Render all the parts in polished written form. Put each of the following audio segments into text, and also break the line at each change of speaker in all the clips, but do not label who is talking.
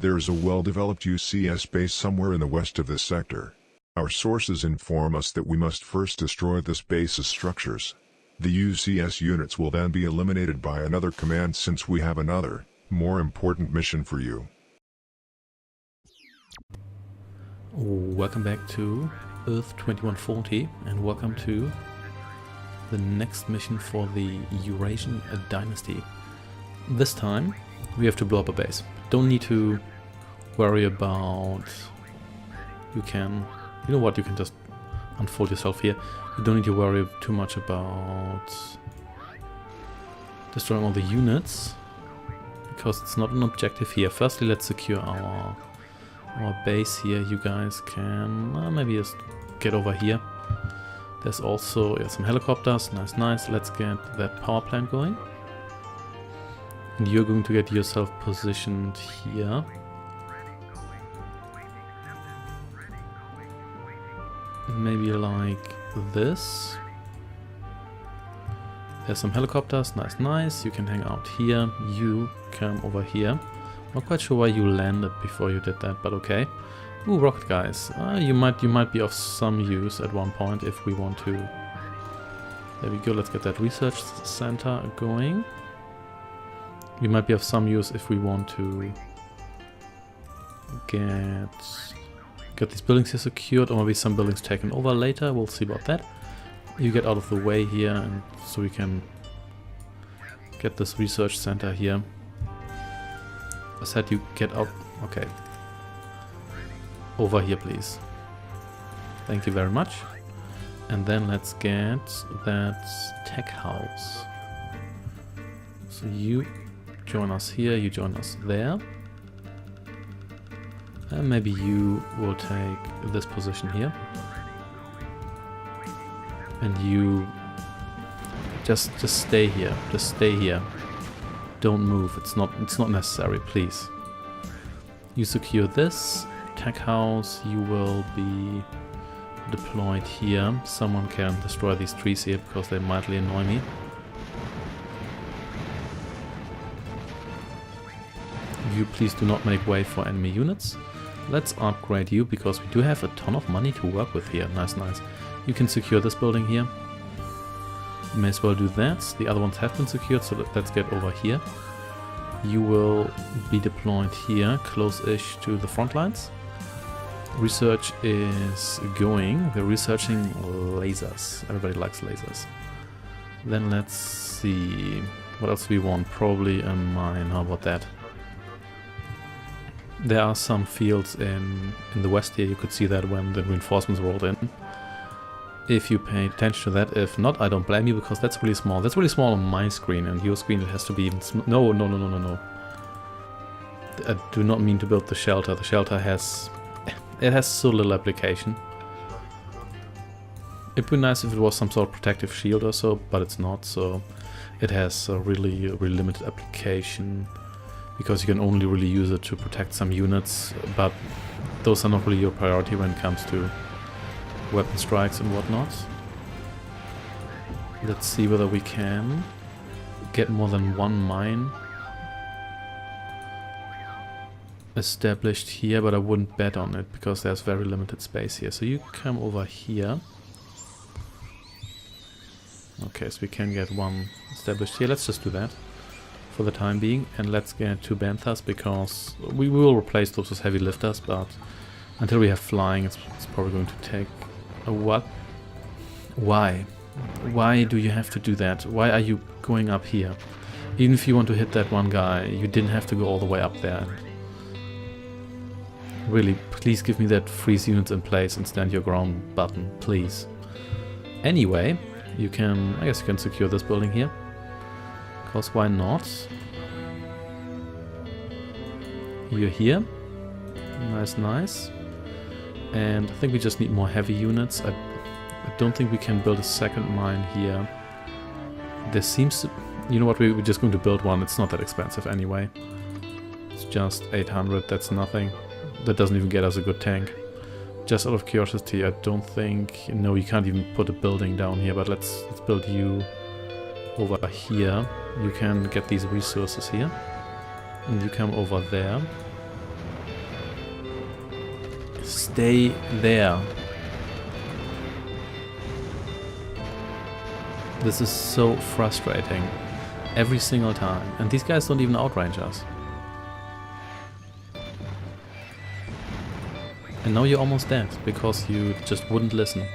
There is a well-developed UCS base somewhere in the west of this sector. Our sources inform us that we must first destroy this base's structures. The UCS units will then be eliminated by another command since we have another, more important mission for you.
Welcome back to Earth 2140 and welcome to the next mission for the Eurasian Dynasty. This time we have to blow up a base. Don't need to worry about... You know what, you can just unfold yourself here. You don't need to worry too much about destroying all the units, because it's not an objective here. Firstly, let's secure our base here. You guys can maybe just get over here. There's also some helicopters. Nice. Let's get that power plant going. And you're going to get yourself positioned here. Maybe like this. There's some helicopters. Nice. You can hang out here. You come over here. Not quite sure why you landed before you did that, but okay. Ooh, rocket guys. You might be of some use at one point if we want to. There we go. Let's get that research center going. You might be of some use if we want to get these buildings here secured, or maybe some buildings taken over later. We'll see about that. You get out of the way here, and so we can get this research center here. I said you get out. Okay. Over here, please. Thank you very much. And then let's get that tech house. So you join us here, you join us there. And maybe you will take this position here. And you just stay here. Just stay here. Don't move. It's not necessary, please. You secure this tech house. You will be deployed here. Someone can destroy these trees here because they mildly annoy me. You please do not make way for enemy units. Let's upgrade you because we do have a ton of money to work with here. Nice. You can secure this building here. You may as well do that. The other ones have been secured, so let's get over here. You will be deployed here, close-ish to the front lines. Research is going. We're researching lasers. Everybody likes lasers. Then let's see. What else we want? Probably a mine. How about that? There are some fields in the west here. You could see that when the reinforcements rolled in. If you pay attention to that. If not, I don't blame you, because that's really small. That's really small on my screen, and your screen it has to be even no. I do not mean to build the shelter. The shelter has so little application. It'd be nice if it was some sort of protective shield or so, but it's not. So it has a really limited application, because you can only really use it to protect some units, but those are not really your priority when it comes to weapon strikes and whatnot. Let's see whether we can get more than one mine established here, but I wouldn't bet on it because there's very limited space here. So you come over here. Okay, so we can get one established here. Let's just do that for the time being, and let's get two Banthas, because we will replace those with heavy lifters, but until we have flying it's probably going to take a while. Why do you have to do that? Why are you going up here? Even if you want to hit that one guy, you didn't have to go all the way up there. Really, please give me that freeze units in place and stand your ground button, please. Anyway, I guess you can secure this building here. Because why not? You're here. Nice. And I think we just need more heavy units. I don't think we can build a second mine here. There seems to... You know what, we're just going to build one. It's not that expensive anyway. It's just 800, that's nothing. That doesn't even get us a good tank. Just out of curiosity, I don't think... No, you can't even put a building down here, but let's build you over here. You can get these resources here. And you come over there. Stay there. This is so frustrating. Every single time. And these guys don't even outrange us. And now you're almost dead, because you just wouldn't listen.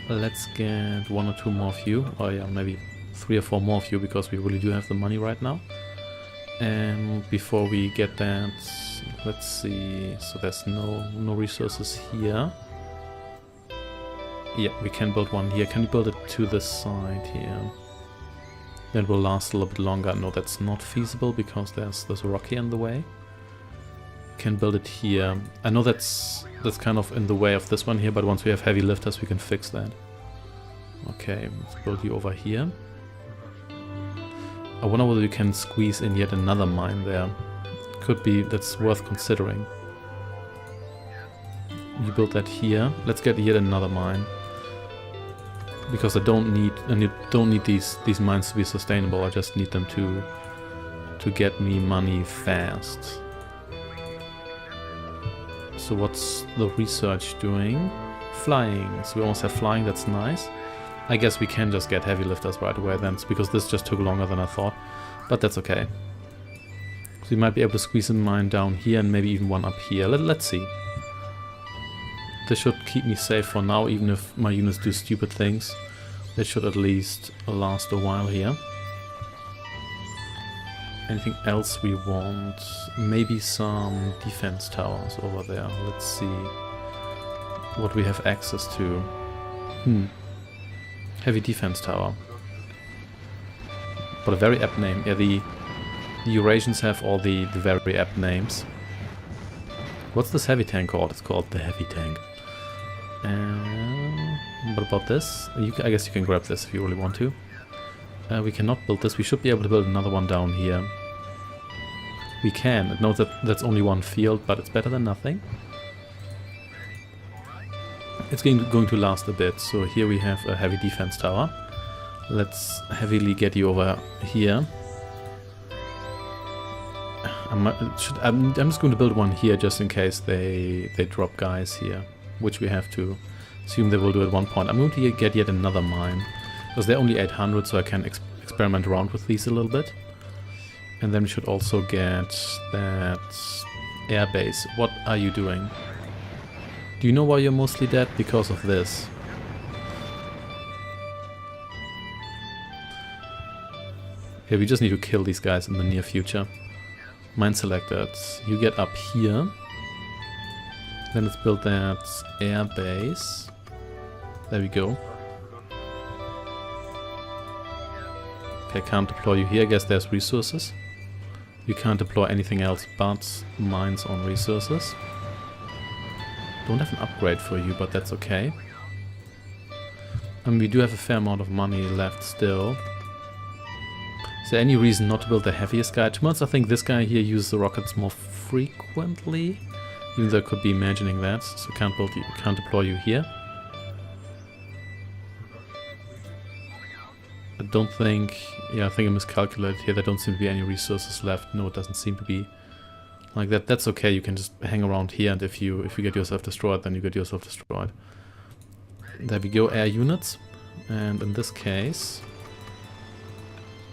Let's get 1 or 2 more of you. Or yeah, maybe 3 or 4 more of you, because we really do have the money right now. And before we get that, let's see. So there's no resources here. Yeah, we can build one here. Can we build it to this side here? That will last a little bit longer. No, that's not feasible because there's a rock here in the way. Can build it here. I know that's kind of in the way of this one here, but once we have heavy lifters we can fix that. Okay, let's build you over here. I wonder whether you can squeeze in yet another mine there. Could be, that's worth considering. You build that here. Let's get yet another mine. Because I don't need these mines to be sustainable. I just need them to get me money fast. So what's the research doing? Flying. So we almost have flying, that's nice. I guess we can just get heavy lifters right away then, because this just took longer than I thought. But that's okay. So we might be able to squeeze a mine down here and maybe even one up here. Let's see. This should keep me safe for now, even if my units do stupid things. They should at least last a while here. Anything else we want? Maybe some defense towers over there. Let's see what we have access to. Heavy defense tower. But a very apt name. Yeah, the Eurasians have all the very apt names. What's this heavy tank called? It's called the heavy tank. What about this? I guess you can grab this if you really want to. We cannot build this. We should be able to build another one down here. We can. Note that that's only one field, but it's better than nothing. It's going to last a bit. So here we have a heavy defense tower. Let's heavily get you over here. I'm just going to build one here just in case they drop guys here, which we have to assume they will do at one point. I'm going to get yet another mine, because they're only 800, so I can experiment around with these a little bit. And then we should also get that air base. What are you doing? Do you know why you're mostly dead? Because of this. Yeah, we just need to kill these guys in the near future. Mine selected. You get up here. Then let's build that air base. There we go. Okay, can't deploy you here. I guess there's resources. You can't deploy anything else but mines on resources. Don't have an upgrade for you, but that's okay. And we do have a fair amount of money left still. Is there any reason not to build the heaviest guy? To be honest, I think this guy here uses the rockets more frequently. Even though I could be imagining that. So can't deploy you here. I don't think... Yeah, I think I miscalculated here. There don't seem to be any resources left. No, it doesn't seem to be like that. That's okay. You can just hang around here, and if you get yourself destroyed, then you get yourself destroyed. There we go, air units. And in this case,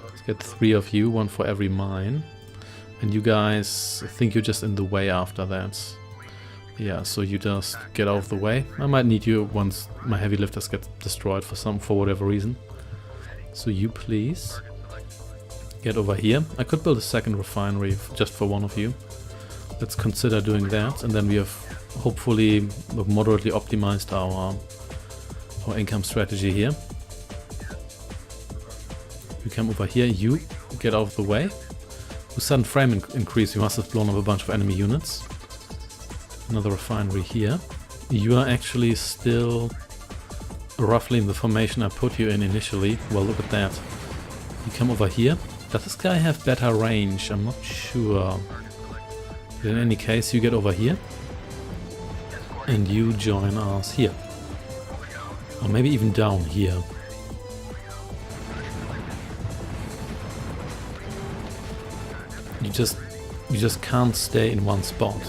let's get 3 of you, 1 for every mine. And you guys, I think you're just in the way after that. Yeah, so you just get out of the way. I might need you once my heavy lifters get destroyed for whatever reason. So you please get over here. I could build a second refinery just for one of you. Let's consider doing that, and then we have hopefully moderately optimized our income strategy here. You come over here, you get out of the way. With sudden frame increase, you must have blown up a bunch of enemy units. Another refinery here. You are actually still roughly in the formation I put you in initially. Well, look at that. You come over here. Does this guy have better range? I'm not sure. But in any case, you get over here. And you join us here. Or maybe even down here. You just can't stay in one spot.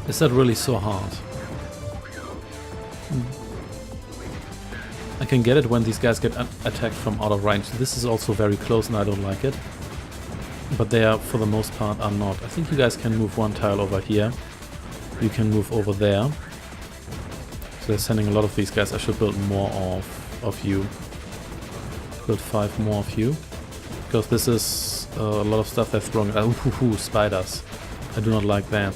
Is that really so hard? I can get it when these guys get attacked from out of range. This is also very close and I don't like it. But they are, for the most part, are not. I think you guys can move one tile over here. You can move over there. So they're sending a lot of these guys. I should build more of you. Build 5 more of you. Because this is a lot of stuff they're throwing. Spiders. I do not like that.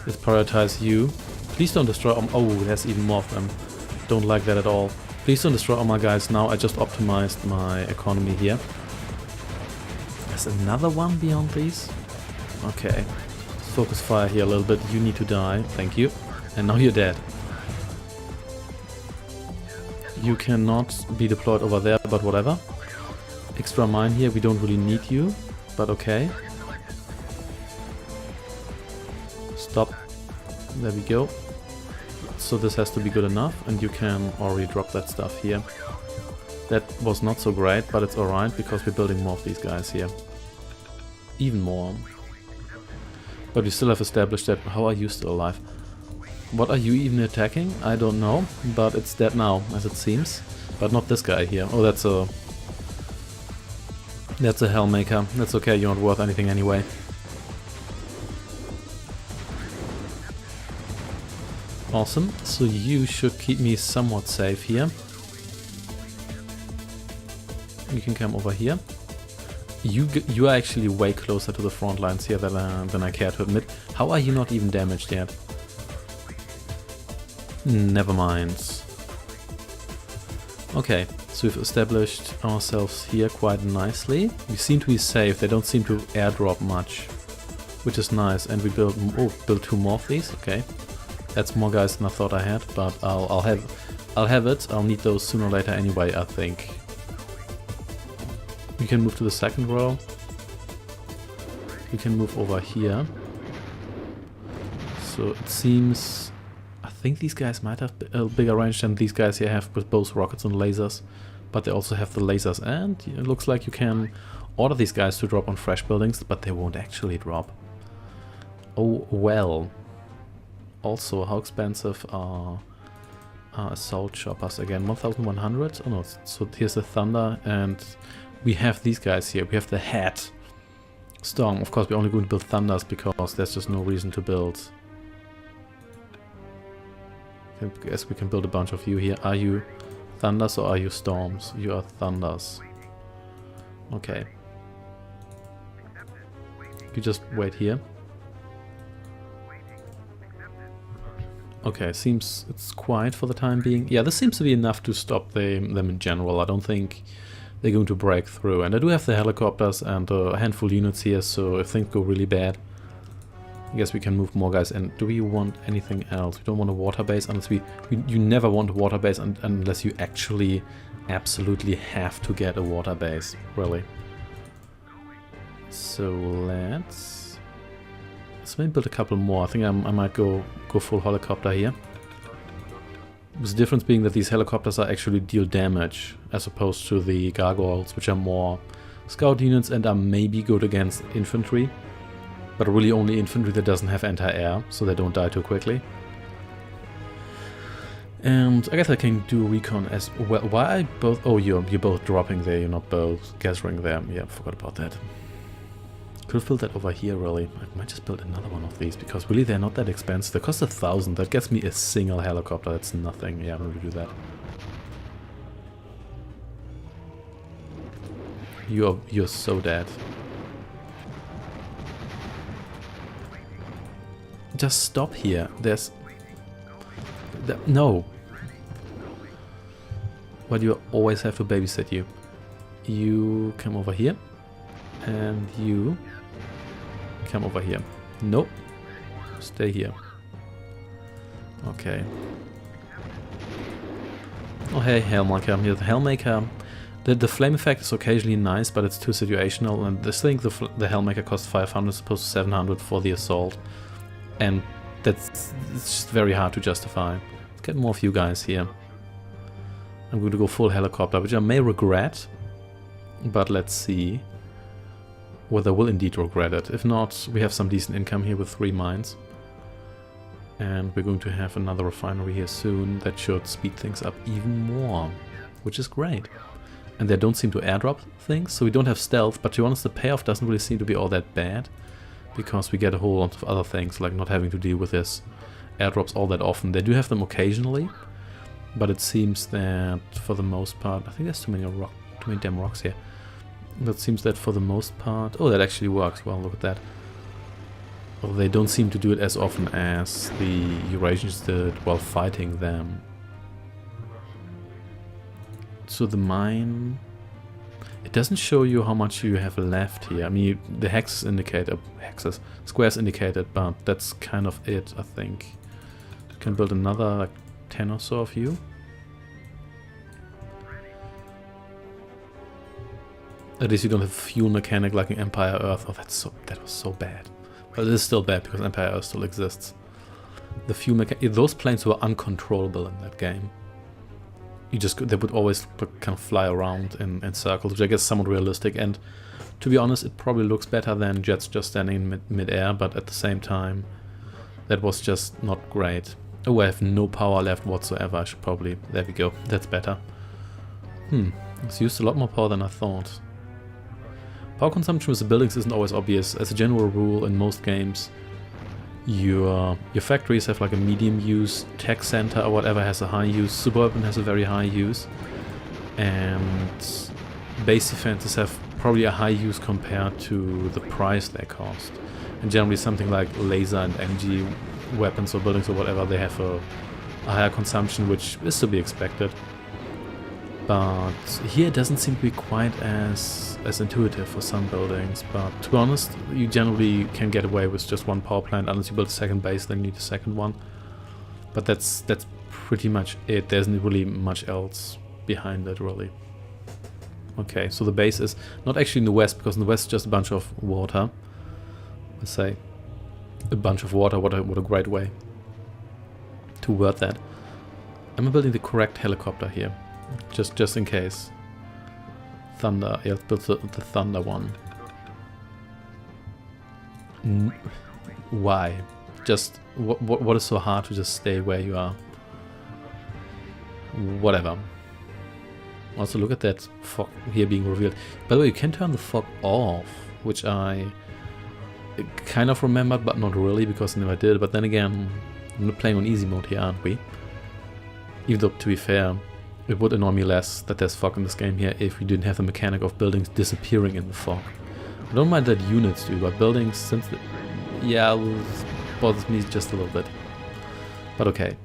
Let's prioritize you. Please don't destroy... oh, there's even more of them. Don't like that at all. Please don't destroy all my guys now. I just optimized my economy here. There's another one beyond these. Okay. Let's focus fire here a little bit. You need to die. Thank you. And now you're dead. You cannot be deployed over there, but whatever. Extra mine here. We don't really need you, but okay. Stop. There we go. So this has to be good enough, and you can already drop that stuff here. That was not so great, but it's alright, because we're building more of these guys here. Even more. But we still have established that... How are you still alive? What are you even attacking? I don't know, but it's dead now, as it seems. But not this guy here. Oh, that's a... That's a Hellmaker. That's okay, you're not worth anything anyway. Awesome. So you should keep me somewhat safe here. You can come over here. You are actually way closer to the front lines here than I care to admit. How are you not even damaged yet? Never mind. Okay, so we've established ourselves here quite nicely. We seem to be safe. They don't seem to airdrop much, which is nice. And we build 2 more of these. Okay, that's more guys than I thought I had, but I'll have it. I'll need those sooner or later anyway, I think. We can move to the second row. We can move over here. So it seems... I think these guys might have a bigger range than these guys here have with both rockets and lasers. But they also have the lasers, and it looks like you can order these guys to drop on fresh buildings, but they won't actually drop. Oh well. Also, how expensive are assault choppers again? 1,100? Oh no, so here's the Thunder, and we have these guys here. We have the Hat Storm. Of course, we're only going to build Thunders because there's just no reason to build. I guess we can build a bunch of you here. Are you Thunders or are you Storms? You are Thunders. Okay. You just wait here. Okay, seems it's quiet for the time being. Yeah, this seems to be enough to stop them in general. I don't think they're going to break through. And I do have the helicopters and a handful of units here, so if things go really bad, I guess we can move more guys. And do we want anything else? We don't want a water base unless you never want a water base unless you actually absolutely have to get a water base, really. So let's maybe build a couple more. I think I might go full helicopter here. The difference being that these helicopters are actually deal damage as opposed to the gargoyles, which are more scout units and are maybe good against infantry. But really only infantry that doesn't have anti-air, so they don't die too quickly. And I guess I can do recon as well. Why both? Oh, you're both dropping there, you're not both gathering there. Yeah, I forgot about that. Could have built that over here, really. I might just build another one of these, because really they're not that expensive. They cost 1,000. That gets me a single helicopter. That's nothing. Yeah, I'm going to do that. You're so dead. Just stop here. There's... No. But you always have to babysit you. You come over here. And you come over here. Nope. Stay here. Okay. Oh hey, Hellmaker. Here, the Hellmaker. The flame effect is occasionally nice, but it's too situational. And this thing, the Hellmaker costs 500 as opposed to 700 for the assault. And it's just very hard to justify. Let's get more of you guys here. I'm going to go full helicopter, which I may regret. But let's see whether we'll indeed regret it. If not, we have some decent income here with 3 mines. And we're going to have another refinery here soon that should speed things up even more, which is great. And they don't seem to airdrop things, so we don't have stealth, but to be honest, the payoff doesn't really seem to be all that bad, because we get a whole lot of other things, like not having to deal with this airdrops all that often. They do have them occasionally, but it seems that for the most part, I think there's too many damn rocks here. It seems that for the most part, oh, that actually works. Well, look at that. Well, they don't seem to do it as often as the Eurasians did while fighting them. So the mine, it doesn't show you how much you have left here. I mean, the hexes indicate, squares indicated, but that's kind of it, I think. You can build another like 10 or so of you. At least you don't have fuel mechanic like in Empire Earth. Oh, that was so bad. Well, it is still bad because Empire Earth still exists. The fuel mechanic, those planes were uncontrollable in that game. They would always kind of fly around in circles, which I guess is somewhat realistic. And to be honest, it probably looks better than jets just standing in mid-air, but at the same time, that was just not great. Oh, I have no power left whatsoever. I should probably, there we go, that's better. It's used a lot more power than I thought. Power consumption with the buildings isn't always obvious. As a general rule, in most games, your factories have like a medium use, tech center or whatever has a high use, suburban has a very high use, and base defenses have probably a high use compared to the price they cost. And generally something like laser and energy weapons or buildings or whatever, they have a higher consumption, which is to be expected. But here it doesn't seem to be quite as intuitive for some buildings. But to be honest, you generally can get away with just one power plant unless you build a second base, then you need a second one. But that's pretty much it. There isn't really much else behind it, really. Okay, so the base is not actually in the west, because in the west is just a bunch of water. Let's say a bunch of water. What a great way to word that. I'm building the correct helicopter here. Just in case. Thunder. Yeah, let's build the Thunder one. Why? Just what is so hard to just stay where you are? Whatever. Also, look at that fog here being revealed. By the way, you can turn the fog off, which I kind of remembered, but not really, because I never did. But then again, we're not playing on easy mode here, aren't we? Even though, to be fair, it would annoy me less that there's fog in this game here if we didn't have the mechanic of buildings disappearing in the fog. I don't mind that units do, but buildings, since yeah, bothers me just a little bit. But okay.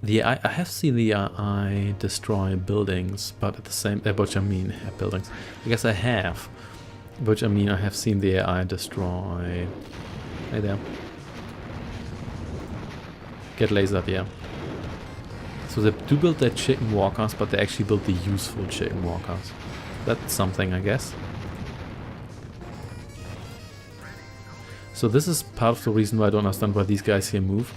I have seen the AI destroy buildings, but at the same, which I mean buildings. I guess I have, which I mean I have seen the AI destroy. Hey there. Get lasered, yeah. So they do build their chicken walkers, but they actually build the useful chicken walkers. That's something, I guess. So this is part of the reason why I don't understand why these guys here move.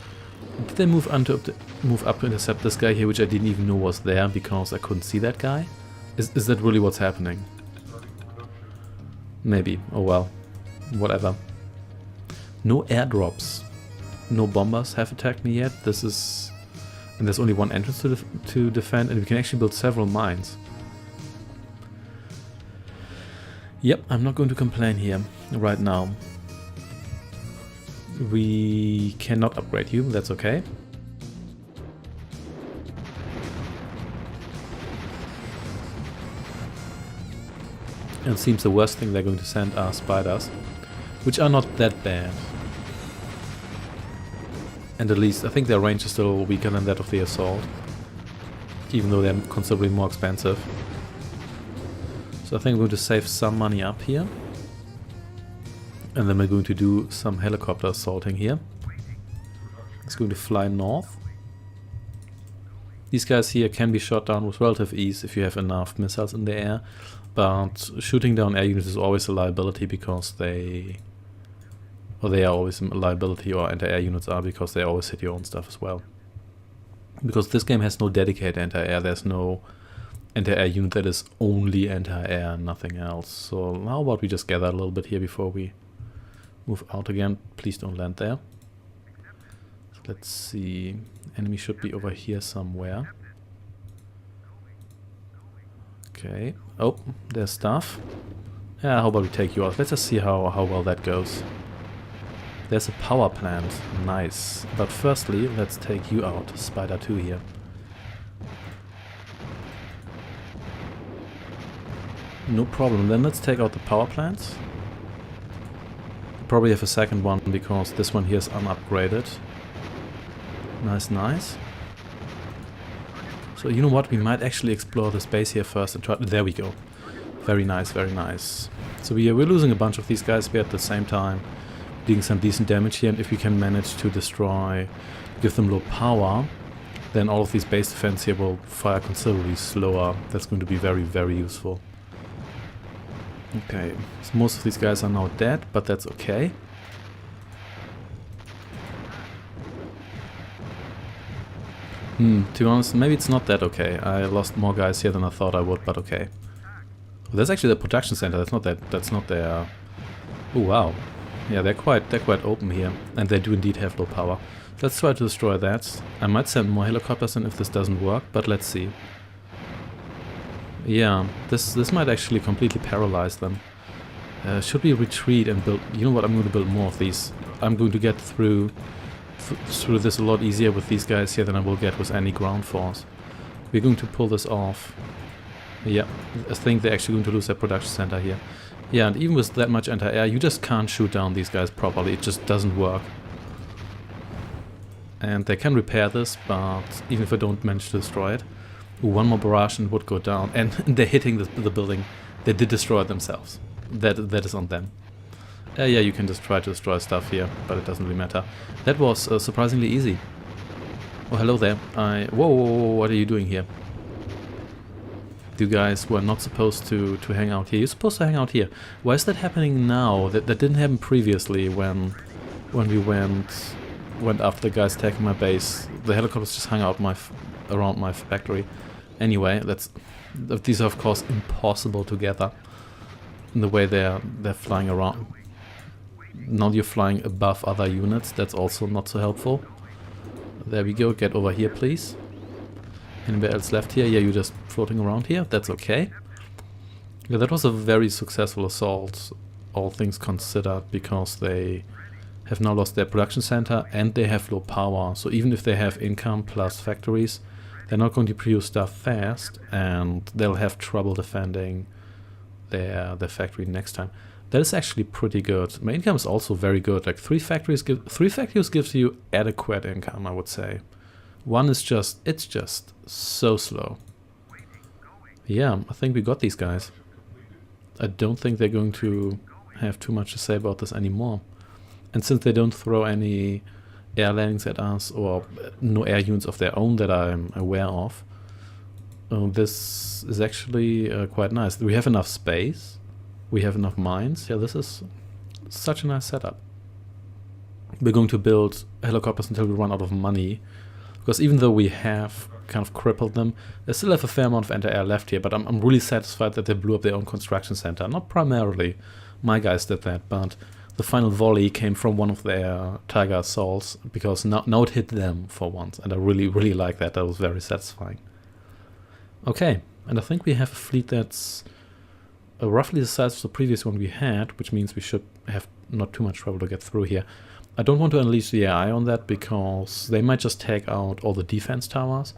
Did they move up to intercept this guy here, which I didn't even know was there because I couldn't see that guy? Is that really what's happening? Maybe. Oh well. Whatever. No airdrops. No bombers have attacked me yet. This is... And there's only one entrance to defend, and we can actually build several mines. Yep, I'm not going to complain here right now. We cannot upgrade you, that's okay. And it seems the worst thing they're going to send are spiders, which are not that bad. And at least I think their range is still weaker than that of the assault, even though they're considerably more expensive. So I think we're going to save some money up here. And then we're going to do some helicopter assaulting here. It's going to fly north. These guys here can be shot down with relative ease if you have enough missiles in the air, but shooting down air units is always a liability because they are always a liability, or anti-air units are, because they always hit your own stuff as well. Because this game has no dedicated anti-air, there's no anti-air unit that is only anti-air and nothing else. So how about we just gather a little bit here before we Move out again. Please don't land there. So let's see. Enemy should be over here somewhere. Okay. Oh, there's stuff. Yeah, how about we take you out? Let's just see how well that goes. There's a power plant. Nice. But firstly, let's take you out. Spider 2 here. No problem. Then let's take out the power plants. Probably have a second one because this one here is unupgraded. Nice, nice. So you know what? We might actually explore this base here first and try. There we go. Very nice, very nice. So we're losing a bunch of these guys. We're at the same time doing some decent damage here, and if we can manage to destroy, give them low power, then all of these base defense here will fire considerably slower. That's going to be very, very useful. Okay, so most of these guys are now dead, but that's okay. To be honest, maybe it's not that okay. I lost more guys here than I thought I would, but okay. There's actually the production center. That's not their. Oh wow, yeah, they're quite open here, and they do indeed have low power. Let's try to destroy that. I might send more helicopters in if this doesn't work, but let's see. Yeah, this might actually completely paralyze them. Should we retreat and build? You know what? I'm going to build more of these. I'm going to get through this a lot easier with these guys here than I will get with any ground force. We're going to pull this off. Yeah, I think they're actually going to lose their production center here. Yeah, and even with that much anti-air, you just can't shoot down these guys properly. It just doesn't work. And they can repair this, but even if I don't manage to destroy it. Ooh, one more barrage and it would go down. And they're hitting the building. They did destroy it themselves. That is on them. Yeah, you can just try to destroy stuff here, but it doesn't really matter. That was surprisingly easy. Oh, hello there. Whoa, what are you doing here? You guys were not supposed to hang out here. You're supposed to hang out here. Why is that happening now? That didn't happen previously when we went after the guys attacking my base. The helicopters just hung out around my factory. Anyway, these are of course impossible to gather in the way they're flying around. Now you're flying above other units. That's also not so helpful. There we go. Get over here, please. Anybody else left here? Yeah, you're just floating around here. That's okay. Yeah, that was a very successful assault, all things considered, because they have now lost their production center and they have low power. So even if they have income plus factories, they're not going to produce stuff fast, and they'll have trouble defending their factory next time. That is actually pretty good. My income is also very good. Like three factories gives you adequate income, I would say. One is it's just so slow. Yeah, I think we got these guys. I don't think they're going to have too much to say about this anymore. And since they don't throw any air landings at us, or no air units of their own that I'm aware of, this is actually quite nice. We have enough space. We have enough mines. Yeah, this is such a nice setup. We're going to build helicopters until we run out of money. Because even though we have kind of crippled them, they still have a fair amount of anti-air left here. But I'm really satisfied that they blew up their own construction center. Not primarily. My guys did that, but the final volley came from one of their Tiger assaults. Because now it hit them for once. And I really, really like that. That was very satisfying. Okay, and I think we have a fleet that's roughly the size of the previous one we had, which means we should have not too much trouble to get through here. I don't want to unleash the AI on that because they might just take out all the defense towers,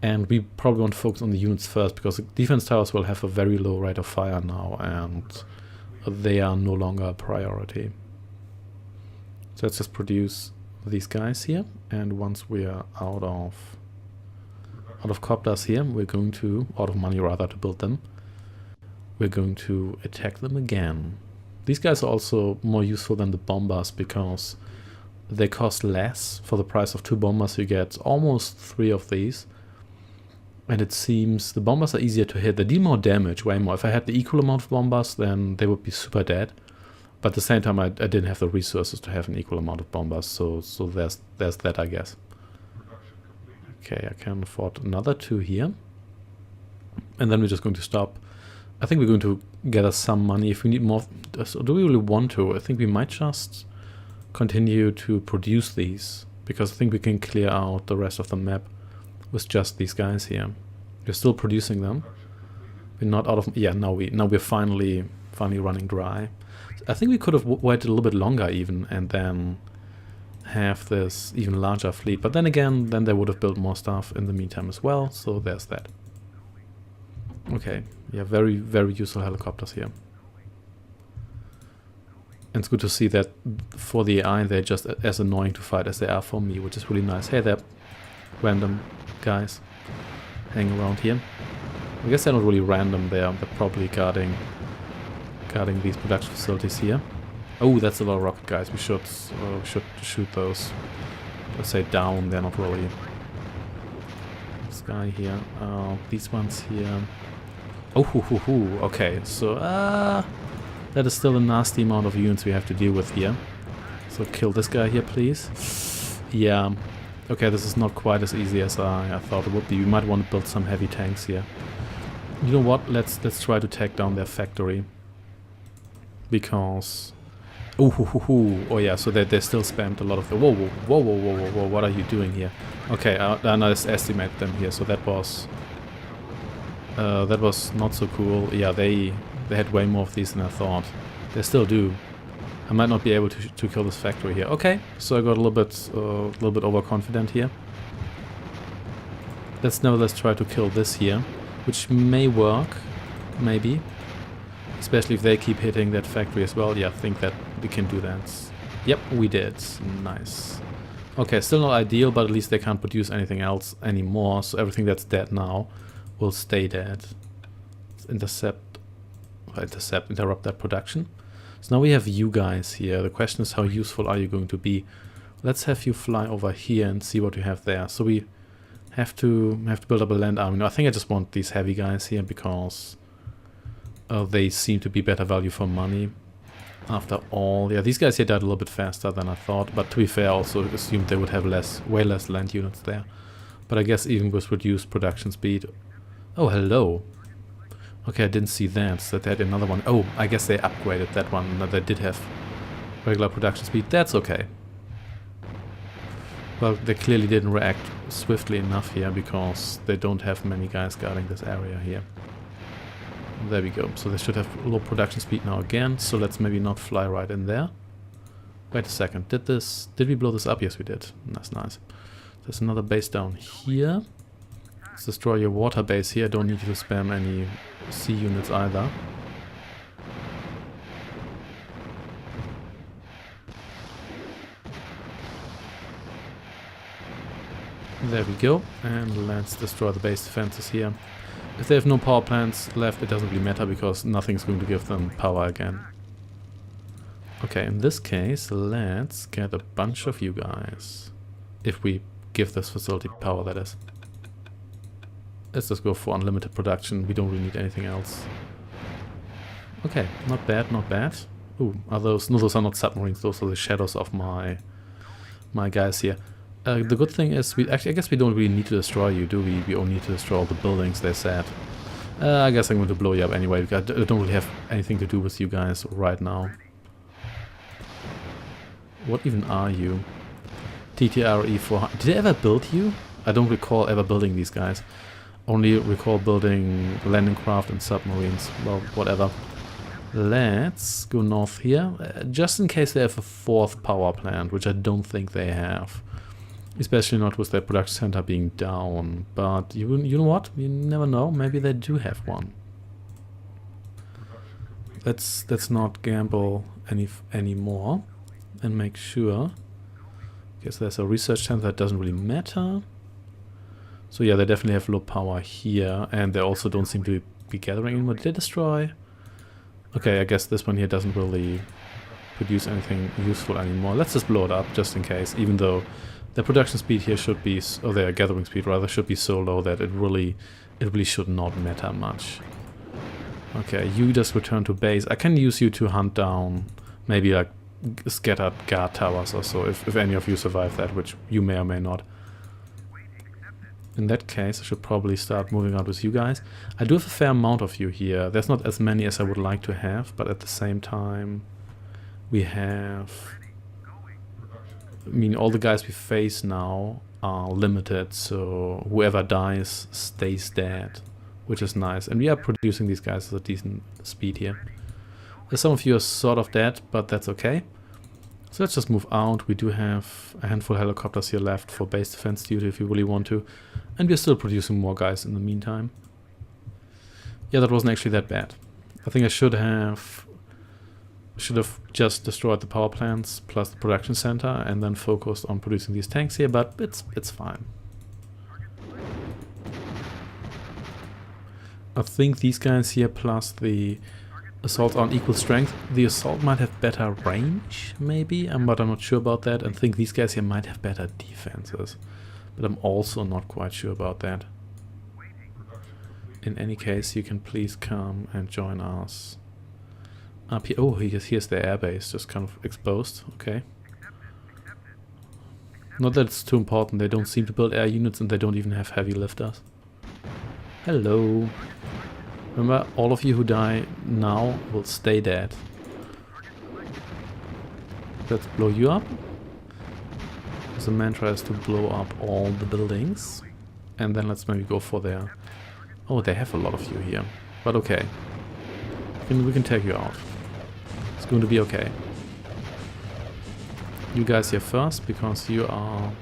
and we probably want to focus on the units first because the defense towers will have a very low rate of fire now, and they are no longer a priority. So let's just produce these guys here, and once we are out of copters here, we're going to, out of money rather, to build them. We're going to attack them again. These guys are also more useful than the bombers because they cost less. For the price of 2 bombers you get almost 3 of these. And it seems the bombers are easier to hit. They deal more damage, way more. If I had the equal amount of bombers, then they would be super dead. But at the same time I didn't have the resources to have an equal amount of bombers, so there's that, I guess. Okay, I can afford another 2 here. And then we're just going to stop I think we're going to gather some money if we need more. So do we really want to? I think we might just continue to produce these, because I think we can clear out the rest of the map with just these guys here. We're still producing them. We're not out of... Yeah, now we're finally running dry. I think we could have waited a little bit longer even, and then have this even larger fleet. But then again, then they would have built more stuff in the meantime as well, so there's that. Okay, yeah, very, very useful helicopters here. And it's good to see that for the AI, they're just as annoying to fight as they are for me, which is really nice. Hey there, random guys hanging around here. I guess they're not really random, they're probably guarding these production facilities here. Oh, that's a lot of rocket guys. We should shoot those. Let's say down, they're not really. This guy here. These ones here. Oh, okay, so that is still a nasty amount of units we have to deal with here. So kill this guy here, please. Yeah. Okay, this is not quite as easy as I thought it would be. We might want to build some heavy tanks here. You know what? Let's try to take down their factory. Because... Oh yeah, so they still spammed a lot of the... Whoa, what are you doing here? Okay, I just estimate them here, so that was not so cool. Yeah, they had way more of these than I thought. They still do. I might not be able to kill this factory here. Okay, so I got a little bit overconfident here. Let's nevertheless try to kill this here, which may work, maybe. Especially if they keep hitting that factory as well. Yeah, I think that we can do that. Yep, we did. Nice. Okay, still not ideal, but at least they can't produce anything else anymore. So everything that's dead now will stay dead. Let's interrupt that production. So now we have you guys here. The question is, how useful are you going to be? Let's have you fly over here and see what you have there. So we have to build up a land army. No, I think I just want these heavy guys here because they seem to be better value for money. After all, yeah, these guys here died a little bit faster than I thought. But to be fair, I also assumed they would have way less land units there. But I guess even with reduced production speed. Oh, hello. Okay, I didn't see that. So they had another one. Oh, I guess they upgraded that one. They did have regular production speed. That's okay. Well, they clearly didn't react swiftly enough here because they don't have many guys guarding this area here. There we go. So they should have low production speed now again. So let's maybe not fly right in there. Wait a second. Did we blow this up? Yes, we did. That's nice. There's another base down here. Let's destroy your water base here. I don't need you to spam any sea units either. There we go. And let's destroy the base defenses here. If they have no power plants left, it doesn't really matter because nothing's going to give them power again. Okay, in this case, let's get a bunch of you guys. If we give this facility power, that is. Let's just go for unlimited production. We don't really need anything else. Okay, not bad, not bad. Ooh, are those... No, those are not submarines. Those are the shadows of my guys here. The good thing is, I guess we don't really need to destroy you, do we? We only need to destroy all the buildings, they said. I guess I'm going to blow you up anyway, because I don't really have anything to do with you guys right now. What even are you? TTRE 400. Did I ever build you? I don't recall ever building these guys. Only recall building landing craft and submarines. Well, whatever. Let's go north here, just in case they have a fourth power plant, which I don't think they have. Especially not with their production center being down. But you know what? You never know. Maybe they do have one. Let's not gamble anymore and make sure. Guess there's a research center that doesn't really matter. So yeah, they definitely have low power here, and they also don't seem to be gathering anymore. Did they destroy? Okay, I guess this one here doesn't really produce anything useful anymore. Let's just blow it up just in case, even though the production speed here should be, or their gathering speed rather, should be so low that it really should not matter much. Okay, you just return to base. I can use you to hunt down maybe like scattered guard towers or so, if any of you survive that, which you may or may not. In that case, I should probably start moving out with you guys. I do have a fair amount of you here. There's not as many as I would like to have, but at the same time, we have... I mean, all the guys we face now are limited, so whoever dies stays dead, which is nice. And we are producing these guys at a decent speed here. Some of you are sort of dead, but that's okay. So let's just move out. We do have a handful of helicopters here left for base defense duty if you really want to. And we're still producing more guys in the meantime. Yeah, that wasn't actually that bad. I think I should have just destroyed the power plants plus the production center and then focused on producing these tanks here, but it's fine. I think these guys here plus the assault on equal strength. The assault might have better range, maybe, but I'm not sure about that. And I think these guys here might have better defenses, but I'm also not quite sure about that. In any case, you can please come and join us up here. Oh, here's the airbase, just kind of exposed. Okay. Not that it's too important. They don't seem to build air units, and they don't even have heavy lifters. Hello. Remember, all of you who die now will stay dead. Let's blow you up. The mantra is to blow up all the buildings. And then let's maybe go for their... Oh, they have a lot of you here. But okay. We can take you out. It's going to be okay. You guys here first, because you are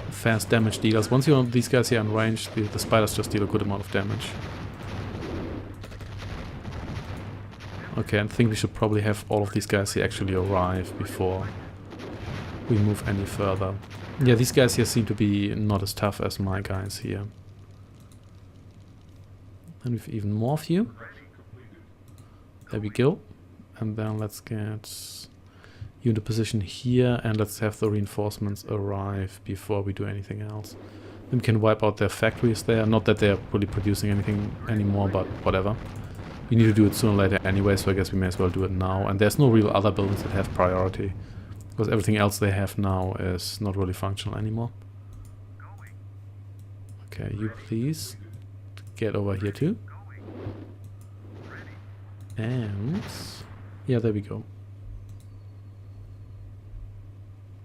fast damage dealers. Once you have these guys here in range, the spiders just deal a good amount of damage. Okay, I think we should probably have all of these guys here actually arrive before we move any further. Yeah, these guys here seem to be not as tough as my guys here. And we've even more of you. There we go. And then let's get you into position here, and let's have the reinforcements arrive before we do anything else. Then we can wipe out their factories there. Not that they're really producing anything anymore, but whatever. We need to do it sooner or later anyway, so I guess we may as well do it now. And there's no real other buildings that have priority, because everything else they have now is not really functional anymore. Okay, you please get over here too. And yeah, there we go.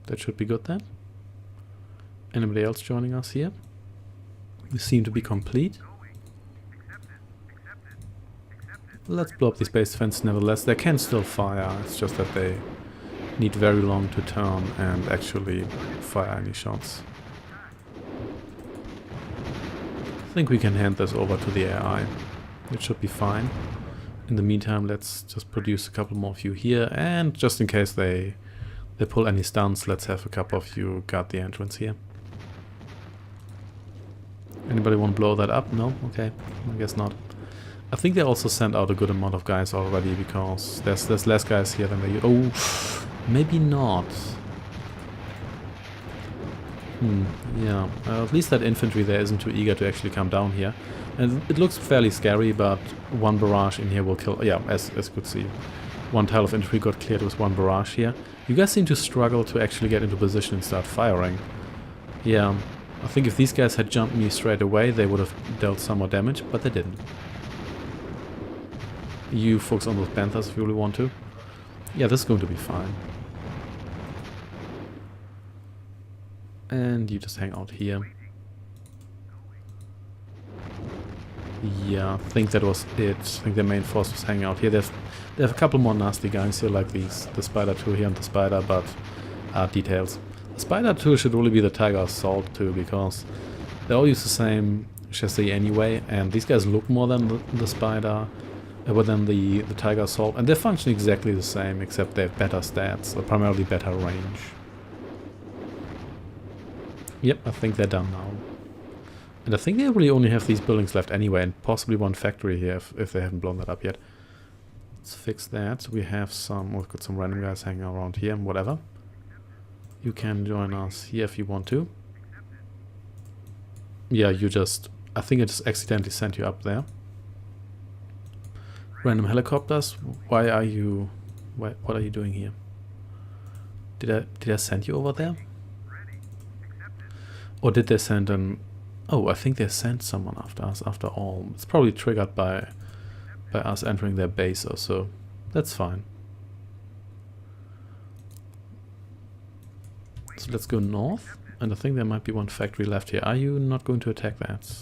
That should be good then. Anybody else joining us here? We seem to be complete. Let's blow up these base defenses nevertheless. They can still fire, it's just that they need very long to turn and actually fire any shots. I think we can hand this over to the AI. It should be fine. In the meantime, let's just produce a couple more of you here, and just in case they pull any stunts, let's have a couple of you guard the entrance here. Anybody want to blow that up? No? Okay, I guess not. I think they also sent out a good amount of guys already, because there's less guys here than they... Oh, maybe not. Yeah, at least that infantry there isn't too eager to actually come down here. And it looks fairly scary, but one barrage in here will kill... Yeah, as you could see. One tile of infantry got cleared with one barrage here. You guys seem to struggle to actually get into position and start firing. Yeah, I think if these guys had jumped me straight away, they would have dealt some more damage, but they didn't. You focus on those panthers if you really want to. Yeah, this is going to be fine. And you just hang out here. Yeah, I think that was it. I think the main force was hanging out here. They have a couple more nasty guys here, like the Spider 2 here and the Spider, but details. The Spider 2 should really be the Tiger Assault too, because they all use the same chassis anyway, and these guys look more than the Spider, than the Tiger Assault, and they function exactly the same, except they have better stats, or primarily better range. Yep, I think they're done now. And I think they really only have these buildings left anyway, and possibly one factory here if they haven't blown that up yet. Let's fix that. We have we've got some random guys hanging around here, whatever. You can join us here if you want to. Yeah, I think I just accidentally sent you up there. Random helicopters, what are you doing here? Did I send you over there? Or did they send an Oh, I think they sent someone after us after all. It's probably triggered by us entering their base or so. That's fine. So let's go north. And I think there might be one factory left here. Are you not going to attack that?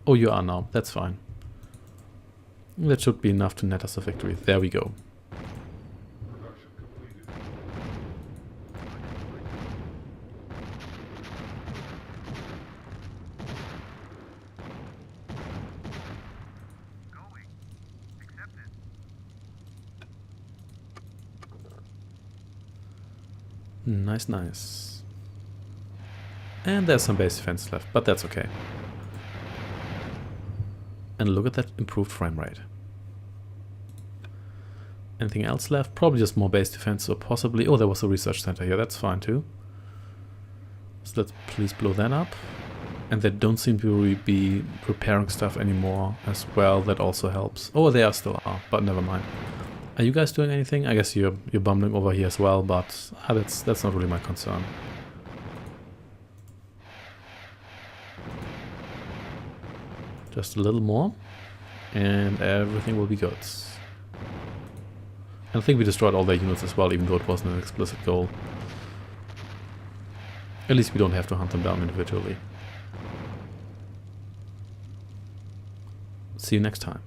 Oh, you are now. That's fine. That should be enough to net us a victory. There we go. Nice, nice. And there's some base defense left, but that's okay. And look at that improved frame rate. Anything else left? Probably just more base defense, or possibly... Oh, there was a research center here. That's fine too. So let's please blow that up. And they don't seem to really be preparing stuff anymore as well. That also helps. Oh, they are still are, but never mind. Are you guys doing anything? I guess you're bumbling over here as well, but that's not really my concern. Just a little more, and everything will be good. And I think we destroyed all their units as well, even though it wasn't an explicit goal. At least we don't have to hunt them down individually. See you next time.